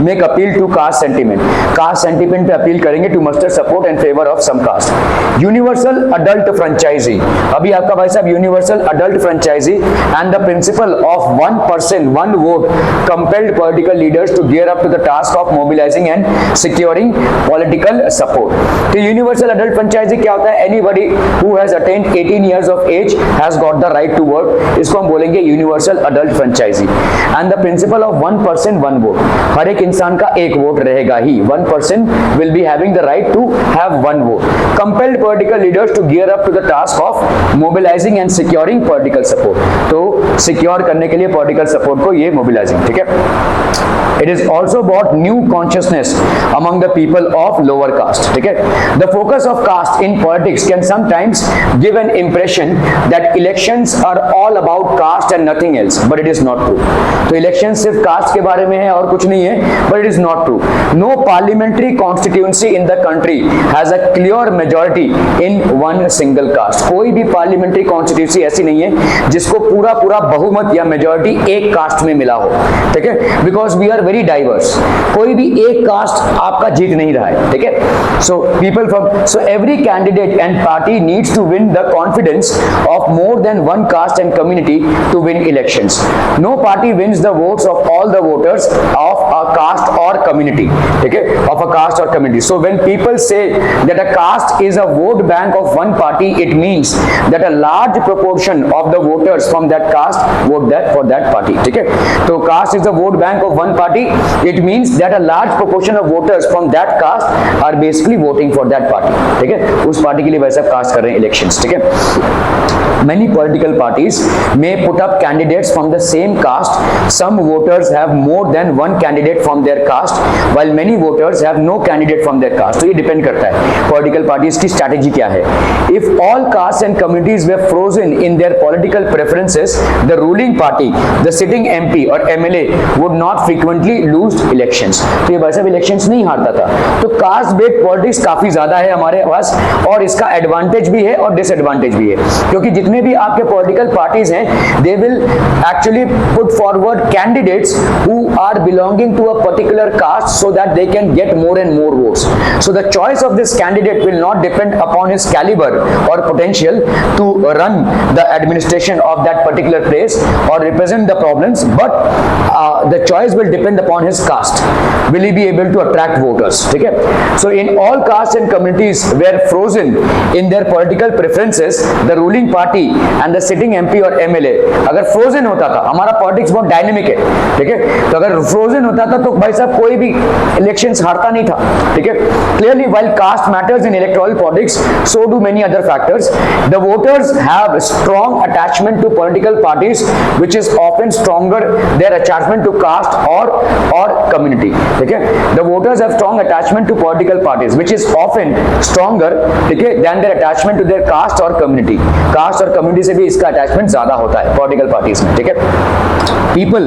make appeal to caste sentiment, caste sentiment पे appeal करेंगे to muster support and favour of some caste. Universal adult franchise, अभी आपका भाई साहब universal adult franchise and the principle of 1 person 1 vote compelled political leaders to gear up to the task of mobilizing and securing political support। तो universal adult franchise क्या होता है? Anybody who has attained 18 years of age has got the right to vote, इसको हम बोलेंगे universal adult franchise. And the principle of 1% 1 vote, हर एक इंसान का एक वोट रहेगा ही, 1% will be having the right to have 1 vote. Compelled political leaders to gear up to the task of mobilising and securing political support, तो secure करने के लिए पॉलिटिकल सपोर्ट को ये मोबिलाइजिंग, ठीक है। It is also brought new consciousness among the people of lower caste, ठीक है। The focus of caste in politics can sometimes give an impression that elections are all about caste and nothing else, but it is not true। तो election सिर्फ cast के बारे में है और कुछ नहीं है, but it is not true। No parliamentary constituency in the country has a clear majority in one single caste। कोई भी parliamentary constituency ऐसी नहीं है जिसको पूरा पूरा बहुमत या मेजॉरिटी एक कास्ट में मिला हो, ठीक है। Because we are very diverse, कोई भी एक कास्ट आपका जीत नहीं रहा है, ठीक है। So people from, so every candidate and party needs to win the confidence of more than one caste and community to win elections। No party wins the votes of all the voters of a caste or community, ठीक है, of a caste or community। So when people say that a caste is a vote bank of one party, it means that a large proportion of the voters from that caste vote that for that party, ठीक है। तो caste is the vote bank of one party, it means that a large proportion of voters from that caste are basically voting for that party, ठीक है। उस party के लिए वैसा cast कर रहे हैं इलेक्शंस, ठीक है। Many political parties may put up candidates from the same caste। Some voters have more than one candidate from their caste, while many voters have no candidate from their caste। तो ये depend करता है political parties की strategy क्या है। If all castes and communities were frozen in their political preferences, the ruling party, the sitting MP or MLA would not frequently lose elections। तो ये वैसे भी elections नहीं हारता था। तो caste based politics काफी ज्यादा है हमारे पास, और इसका एडवांटेज भी है और डिसएडवांटेज भी है, क्योंकि जितने भी आपके पॉलिटिकल पार्टीज हैं, they will actually put forward candidates who are belonging to a particular caste so that they can get more and more votes. So the choice of this candidate will not depend upon his calibre और potential to run the administration of that particular place और represent the problems, but the choice will depend upon his caste. Will he be able to attract voters, ठीक है। So in all castes and communities were frozen in their political preferences, the ruling party and the sitting MP or MLA, अगर frozen होता था, हमारा politics बहुत dynamic है, ठीक है, तो अगर frozen होता था तो भाई साहब कोई भी इलेक्शंस हारता नहीं था, ठीक है। Clearly while caste matters in electoral politics, so do many other factors। The voters have strong attachment to political parties, which is often stronger their attachment to caste or community, ठीक है। The voters have strong attachment to political parties, which is often stronger, ठीक है, than their attachment to their caste or community। Caste और community से भी इसका attachment ज्यादा होता है पॉलिटिकल पार्टीज में, ठीक है। People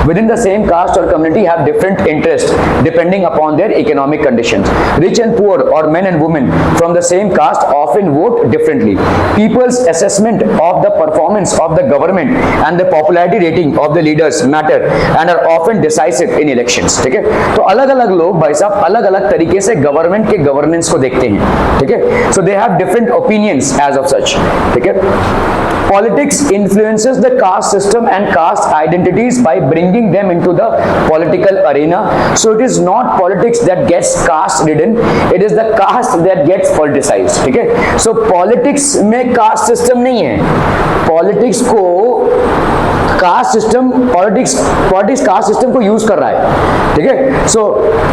within the same caste or community have different interests depending upon their economic conditions। Rich and poor or men and women from the same caste often vote differently। People's assessment of the performance of the government and the popularity rating of the leaders matter and are often decisive in elections, ठीक है। तो अलग अलग लोग भाई साहब अलग अलग तरीके से गवर्नमेंट के गवर्नेंस को देखते हैं, ठीक है। So they have different opinions as of such, ठीक है। Politics influences the caste system and caste identities by bringing them into the political arena। So it is not politics that gets caste ridden, it is the caste that gets politicized, ठीक है। So politics में caste system नहीं है, politics को caste system politics caste system को use कर रहा है, ठीक है। So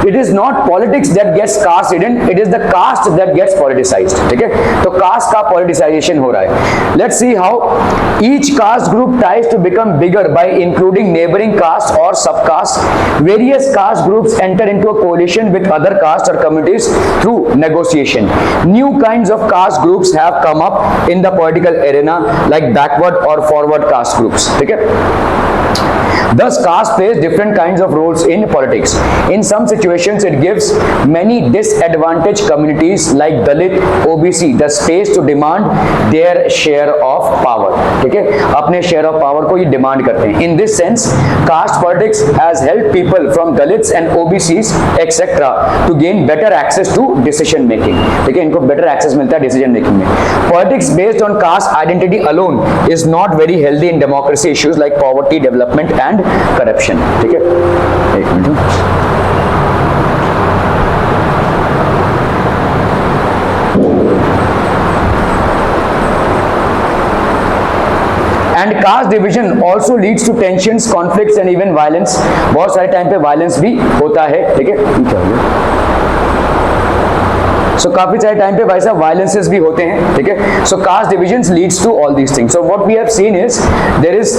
it is not politics that gets caste hidden, it is the caste that gets politicised, ठीक है। तो कास्ट का पॉलिटिसाइजेशन हो रहा है। Let's see how each caste group tries to become bigger by including neighbouring caste और sub caste. Various caste groups enter into a coalition with other caste और communities through negotiation. New kinds of caste groups have come up in the political arena like backward और forward caste groups, ठीक है। Thus, caste plays different kinds of roles in politics. In some situations, it gives many disadvantaged communities like Dalit, OBC the space to demand their share of power, ठीक है। अपने share of power को ये demand करते हैं। In this sense, caste politics has helped people from Dalits and OBCs etc. to gain better access to decision making, ठीक है। इनको better access मिलता है decision making में। Politics based on caste identity alone is not very healthy in democracy issues like poverty, development and corruption, ठीक है। एक minute, and caste division also leads to tensions, conflicts and even violence. बहुत सारे time पे violence भी होता है, ठीक है। सो काफी सारे टाइम पे भाई साहब वायलेंसेस भी होते हैं, ठीक है। So caste divisions leads to all these things. So what we have seen is there is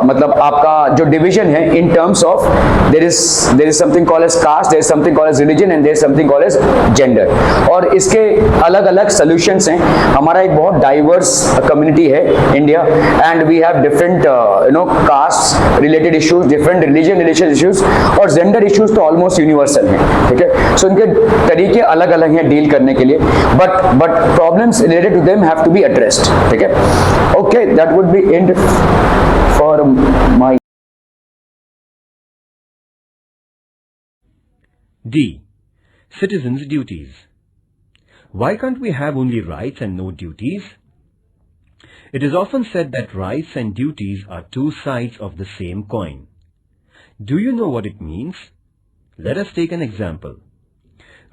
मतलब आपका जो डिवीजन है in terms of there is something called as caste, there is something called as religion and there is something called as gender. और इसके अलग अलग solutions हैं। हमारा एक बहुत डाइवर्स कम्युनिटी है India, and we have different caste related issues, different religion related issues, और जेंडर इश्यूज तो ऑलमोस्ट यूनिवर्सल हैं, ठीक है। सो इनके तरीके अलग अलग हैं डील करने के लिए, but problems related to them have to be addressed, ठीक है। Okay, that would be end for my D. Citizens' duties. Why can't we have only rights and no duties? It is often said that rights and duties are two sides of the same coin. Do you know what it means? Let us take an example.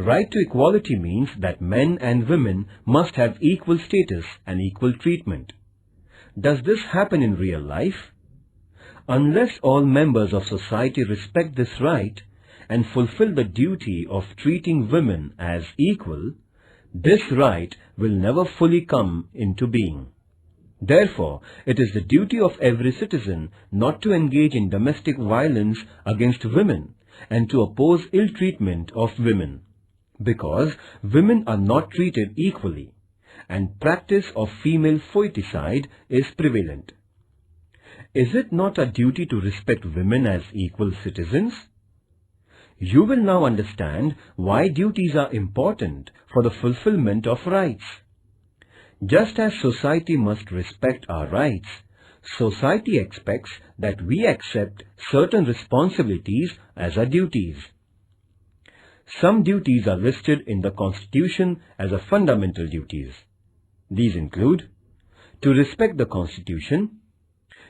Right to equality means that men and women must have equal status and equal treatment. Does this happen in real life? Unless all members of society respect this right and fulfill the duty of treating women as equal, this right will never fully come into being. Therefore, it is the duty of every citizen not to engage in domestic violence against women and to oppose ill treatment of women, because women are not treated equally and practice of female foeticide is prevalent. Is it not a duty to respect women as equal citizens? You will now understand why duties are important for the fulfillment of rights. Just as society must respect our rights, society expects that we accept certain responsibilities as our duties. Some duties are listed in the Constitution as a fundamental duties. These include to respect the Constitution,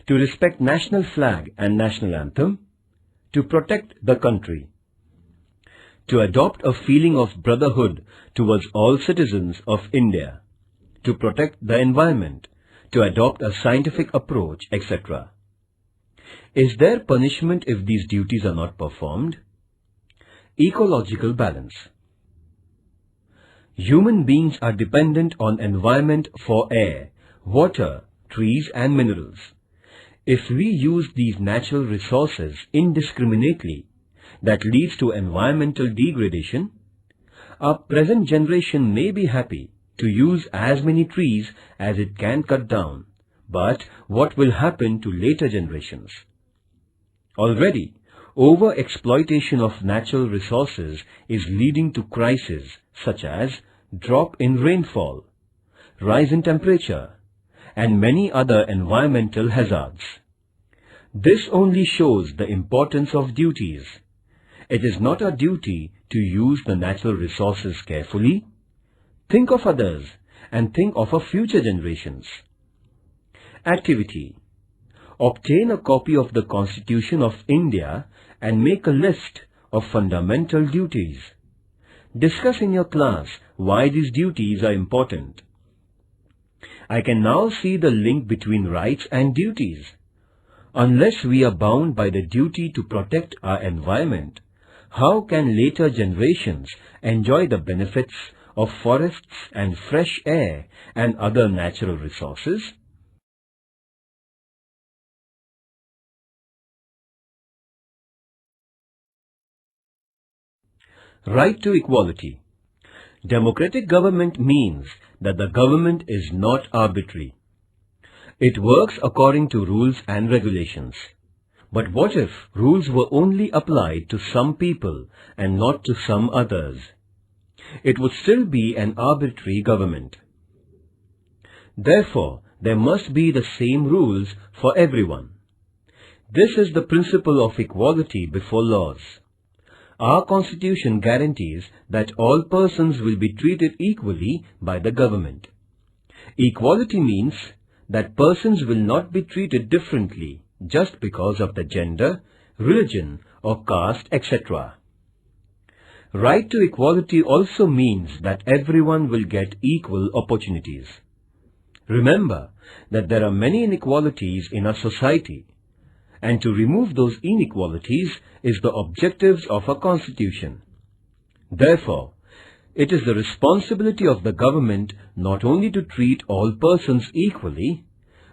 to respect national flag and national anthem, to protect the country, to adopt a feeling of brotherhood towards all citizens of India, to protect the environment, to adopt a scientific approach, etc. Is there punishment if these duties are not performed? Ecological balance. Human beings are dependent on environment for air, water, trees and minerals. If we use these natural resources indiscriminately, that leads to environmental degradation. Our present generation may be happy to use as many trees as it can cut down, but what will happen to later generations? Already, over-exploitation of natural resources is leading to crises such as drop in rainfall, rise in temperature, and many other environmental hazards. This only shows the importance of duties. It is not our duty to use the natural resources carefully. Think of others and think of our future generations. Activity. Obtain a copy of the Constitution of India and make a list of fundamental duties. Discuss in your class why these duties are important. I can now see the link between rights and duties. Unless we are bound by the duty to protect our environment, how can later generations enjoy the benefits of forests and fresh air and other natural resources? Right to equality. Democratic government means that the government is not arbitrary. It works according to rules and regulations. But what if rules were only applied to some people and not to some others? It would still be an arbitrary government. Therefore, there must be the same rules for everyone. This is the principle of equality before laws. Our Constitution guarantees that all persons will be treated equally by the government. Equality means that persons will not be treated differently just because of the gender, religion or caste, etc. Right to equality also means that everyone will get equal opportunities. Remember that there are many inequalities in our society, and to remove those inequalities is the objectives of our Constitution. Therefore, it is the responsibility of the government not only to treat all persons equally,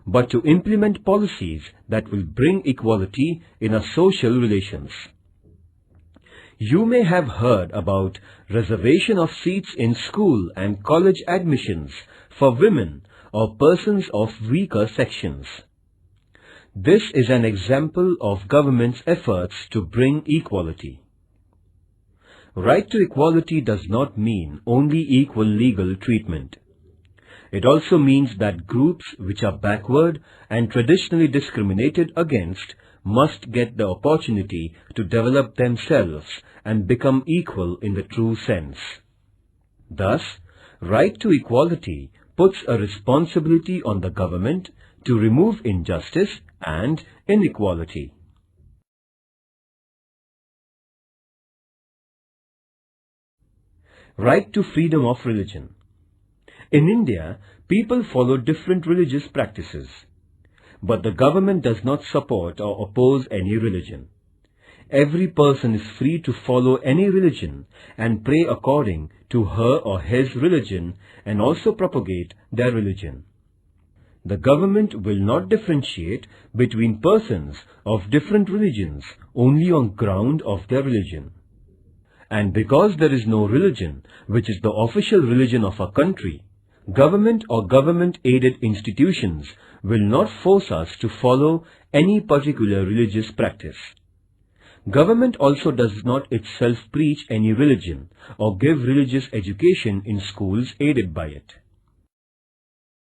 but to implement policies that will bring equality in our social relations. You may have heard about reservation of seats in school and college admissions for women or persons of weaker sections. This is an example of government's efforts to bring equality. Right to equality does not mean only equal legal treatment. It also means that groups which are backward and traditionally discriminated against must get the opportunity to develop themselves and become equal in the true sense. Thus, right to equality puts a responsibility on the government to remove injustice and inequality. Right to freedom of religion. In India, people follow different religious practices, but the government does not support or oppose any religion. Every person is free to follow any religion and pray according to her or his religion and also propagate their religion. The government will not differentiate between persons of different religions only on ground of their religion. And because there is no religion which is the official religion of our country, government or government-aided institutions will not force us to follow any particular religious practice. Government also does not itself preach any religion or give religious education in schools aided by it.